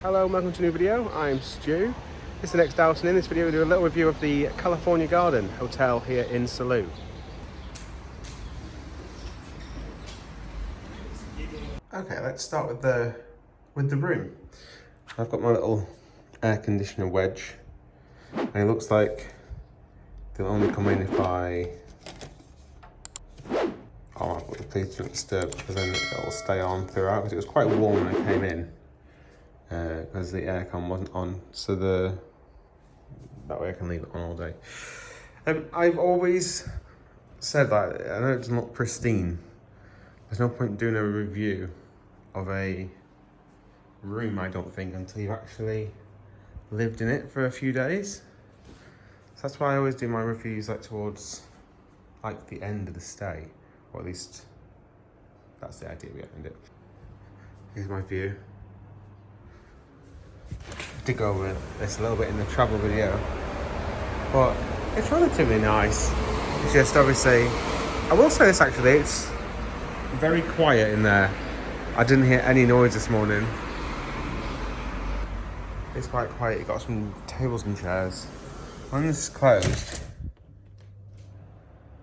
Hello and welcome to a new video. I'm Stu. This is the next outing. In this video we do a little review of the California Garden Hotel here in Salou. Okay, let's start with the room. I've got my little air conditioner wedge and it looks like they'll only come in if I please don't disturb, because then it'll stay on throughout, because it was quite warm when I came in. Because the aircon wasn't on, so that way I can leave it on all day. I've always said that I know it doesn't look pristine. There's no point doing a review of a room, I don't think, until you've actually lived in it for a few days. So that's why I always do my reviews towards the end of the stay, or at least that's the idea behind it. Here's my view. I did go over this a little bit in the travel video, but it's relatively nice. It's just obviously, I will say this actually, it's very quiet in there. I didn't hear any noise this morning. It's quite quiet. You've got some tables and chairs. When this is closed,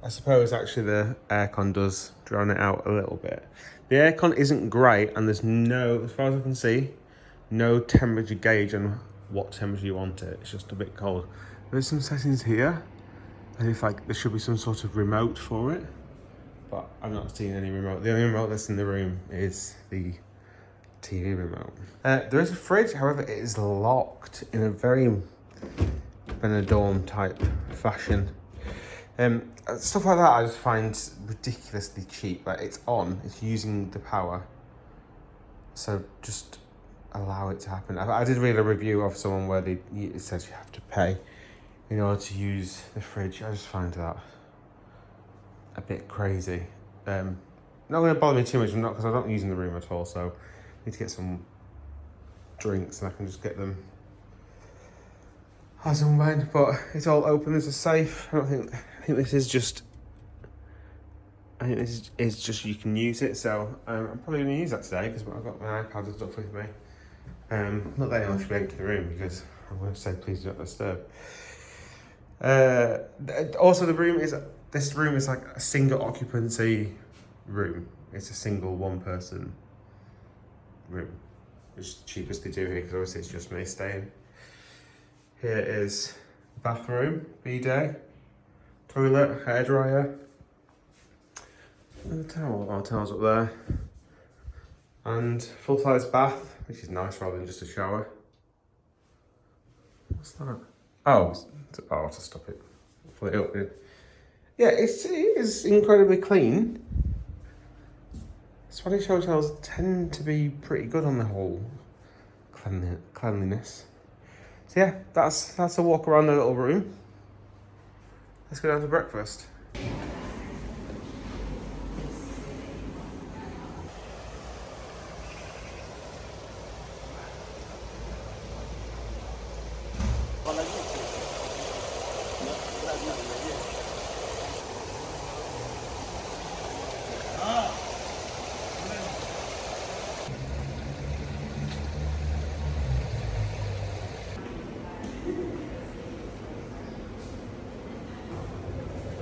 I suppose actually the aircon does drown it out a little bit. The aircon isn't great, and there's no, as far as I can see, no temperature gauge on what temperature you want it. It's just a bit cold. There's some settings here, and if there should be some sort of remote for it, but I've not seen any remote. The only remote that's in the room is the TV remote. There is a fridge, however, it is locked in a very Benidorm type fashion. Stuff like that I just find ridiculously cheap. It's on, it's using the power, so just allow it to happen. I did read a review of someone where it says you have to pay in order to use the fridge. I just find that a bit crazy. Not going to bother me too much, because I'm not using the room at all, so I need to get some drinks and I can just get them as and when. But it's all open, there's a safe. I think this is just, you can use it, so I'm probably going to use that today, because I've got my iPad and stuff with me. Not that anyone should be able to the room, because I'm going to say please do not disturb. Also, this room is like a single occupancy room. It's a single one person room, which is the cheapest they do here, because obviously it's just me staying. Here is bathroom, bidet, toilet, hairdryer, and towels up there, and full-size bath, which is nice rather than just a shower. What's that? Oh, to stop it. Pull it up. Yeah, it is incredibly clean. Spanish hotels tend to be pretty good on the whole cleanliness. So yeah, that's a walk around the little room. Let's go down to breakfast.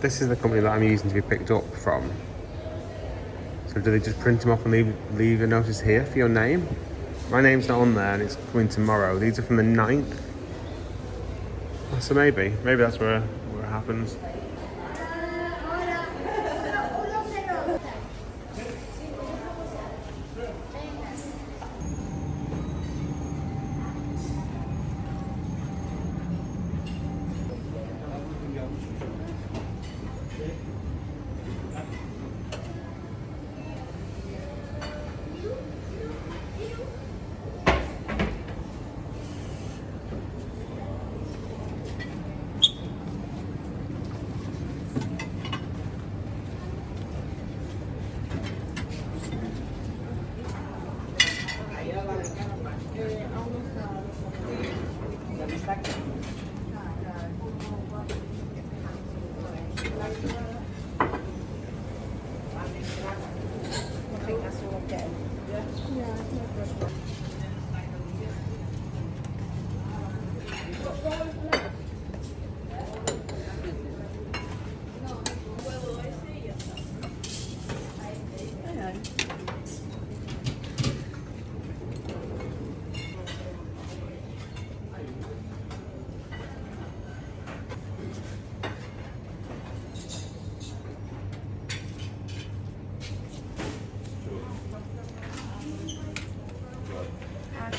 This is the company that I'm using to be picked up from. So do they just print them off and leave a notice here for your name? My name's not on there and it's coming tomorrow. These are from the 9th. So maybe that's where it happens.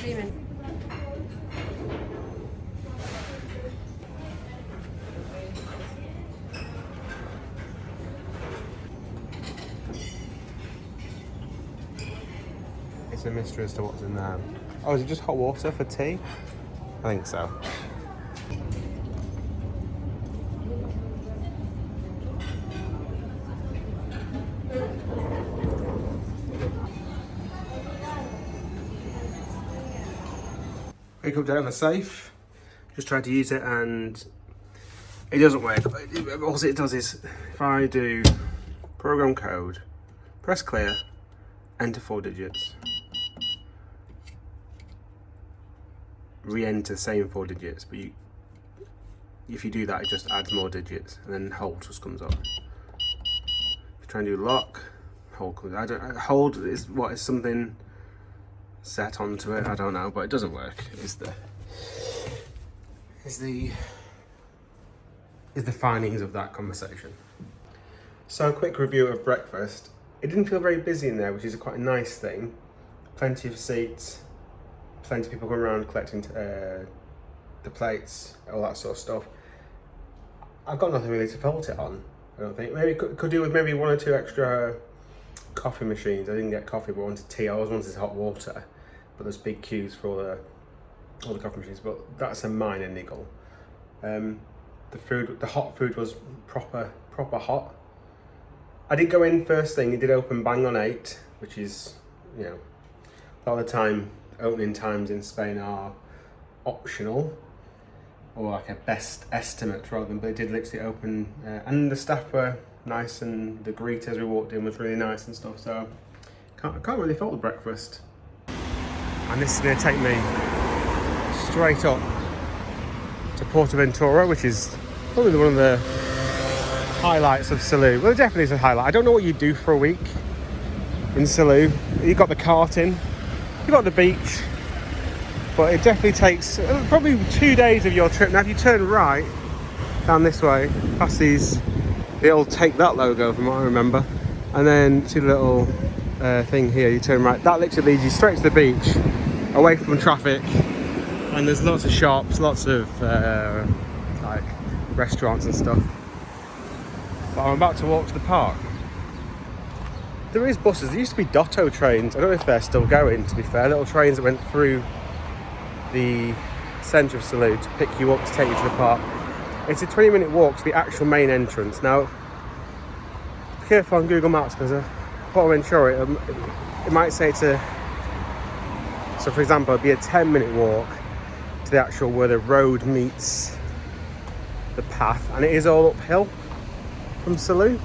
It's a mystery as to what's in there. Oh, is it just hot water for tea? I think so. Pick up down the safe. Just tried to use it and it doesn't work. All it does is, if I do program code, press clear, enter 4 digits, re-enter the same 4 digits, but if you do that, it just adds more digits, and then hold just comes up. If you try and do lock, hold comes. Hold is what is something set onto it. I don't know, but it doesn't work. Is the findings of that conversation. So a quick review of breakfast. It didn't feel very busy in there, which is quite a nice thing. Plenty of seats, plenty of people going around collecting the plates, all that sort of stuff. I've got nothing really to fault it on, I don't think. Maybe could do with maybe 1 or 2 extra coffee machines. I didn't get coffee, but I wanted tea. I always wanted hot water, but there's big queues for all the coffee machines, but that's a minor niggle. The hot food was proper hot. I did go in first thing. It did open bang on 8, which is, you know, a lot of the time opening times in Spain are optional, or like a best estimate rather than, but it did literally open, and the staff were nice, and the greet as we walked in was really nice and stuff, so can't really fault the breakfast. And this is going to take me straight up to Portaventura, which is probably one of the highlights of Salou. Well, it definitely is a highlight. I don't know what you do for a week in Salou. You've got the karting, you've got the beach, but it definitely takes probably 2 days of your trip. Now if you turn right down this way, past the old Take That logo from what I remember, and then see the little thing here, you turn right, that literally leads you straight to the beach, away from traffic, and there's lots of shops, lots of like restaurants and stuff. But I'm about to walk to the park. There is buses. There used to be Dotto trains. I don't know if they're still going, to be fair. Little trains that went through the centre of Salou to pick you up to take you to the park. It's a 20-minute walk to the actual main entrance. Now, be careful on Google Maps, because Portaventura, it might say so for example, it'd be a 10-minute walk to the actual where the road meets the path, and it is all uphill from Salou.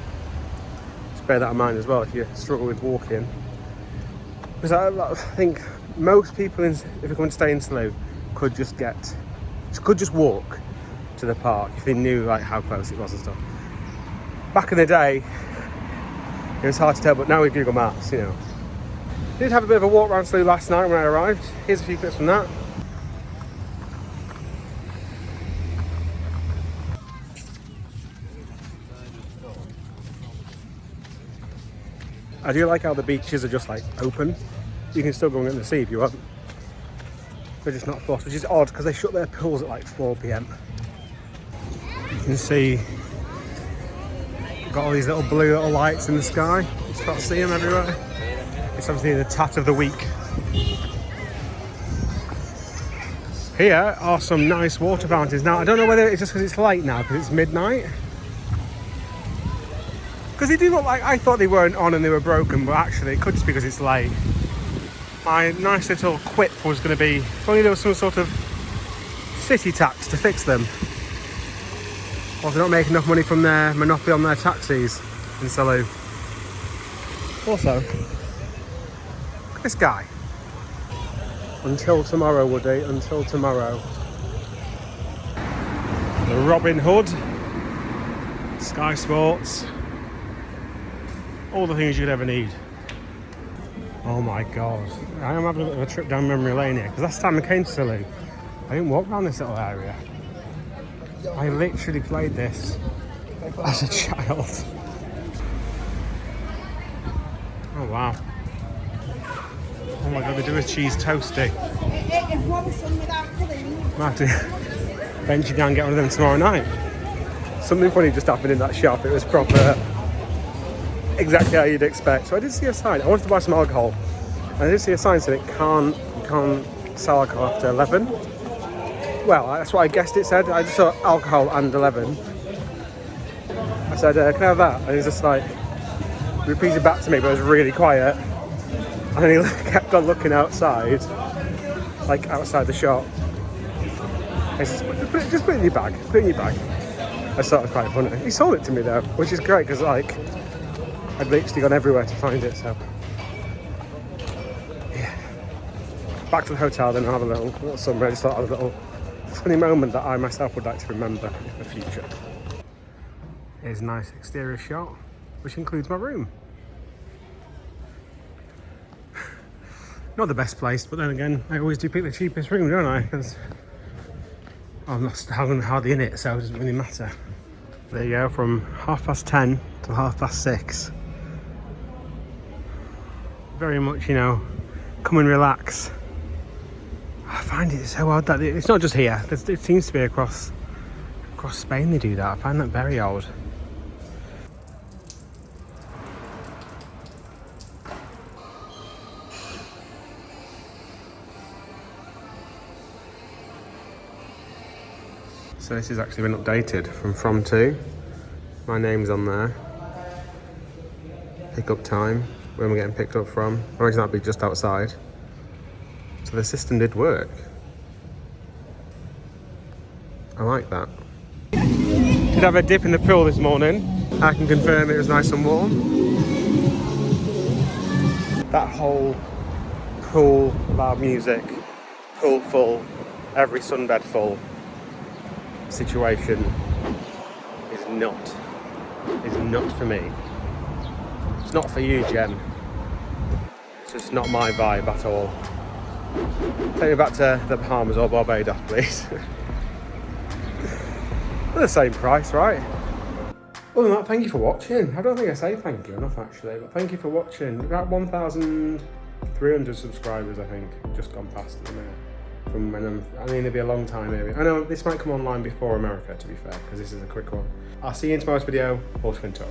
Just bear that in mind as well if you struggle with walking, because I think most people if they're going to stay in Salou could just walk to the park if they knew like how close it was and stuff. Back in the day it was hard to tell, but now with Google Maps, you know. I did have a bit of a walk around Salou last night when I arrived. Here's a few clips from that. I do like how the beaches are just like open. You can still go and get in the sea if you want. They're just not forced, which is odd because they shut their pools at like 4 PM. You can see got all these little blue little lights in the sky. You start to see them everywhere. It's obviously the tat of the week. Here are some nice water fountains. Now I don't know whether it's just because it's late now, because it's midnight. Because they do look like, I thought they weren't on and they were broken, but actually it could just be because it's late. My nice little quip was going to be, if only there was some sort of city tax to fix them. Or if they don't make enough money from their monopoly on their taxis in Salou. Also, look at this guy. Until tomorrow, Woody, until tomorrow. The Robin Hood, Sky Sports, all the things you'd ever need. Oh my god, I am having a bit of a trip down memory lane here, because last time I came to Salou, I didn't walk around this little area. I literally played this as a child. Oh wow. Oh my god, they do a cheese toasty. Might have to venture down and get one of them tomorrow night. Something funny just happened in that shop. It was proper, exactly how you'd expect. So I did see a sign. I wanted to buy some alcohol. And I did see a sign saying you can't sell alcohol after 11. Well, that's what I guessed it said. I just saw alcohol and 11. I said, can I have that? And he's just like, repeated back to me, but it was really quiet. And he kept on looking outside, like outside the shop. He says, just put it in your bag, put it in your bag. I thought it was quite funny. He sold it to me though, which is great, because like, I'd literally gone everywhere to find it, so. Yeah. Back to the hotel, then I'll have a little summary. I just thought I'd have a little funny moment that I myself would like to remember in the future. Here's a nice exterior shot, which includes my room. Not the best place, but then again, I always do pick the cheapest room, don't I? Because I'm not hardly in it, so it doesn't really matter. There you go, from 10:30 to 6:30. Very much, you know, come and relax. I find it so odd that it's not just here. It seems to be across Spain they do that. I find that very odd. So this has actually been updated from to. My name's on there. Pickup time, where we're getting picked up from. I reckon that'll be just outside. So the system did work. I like that. Did have a dip in the pool this morning. I can confirm it was nice and warm. That whole pool, loud music, pool full, every sunbed full situation is not for me. It's not for you, Jen. It's just not my vibe at all. Take me back to the Bahamas or Barbados, please. They're the same price, right? Other than that, thank you for watching. I don't think I say thank you enough actually, but thank you for watching. About 1,300 subscribers, I think, just gone past at the minute. From when I mean, it'll be a long time maybe. I know this might come online before America, to be fair, because this is a quick one. I'll see you in tomorrow's video. Paul Schwintora.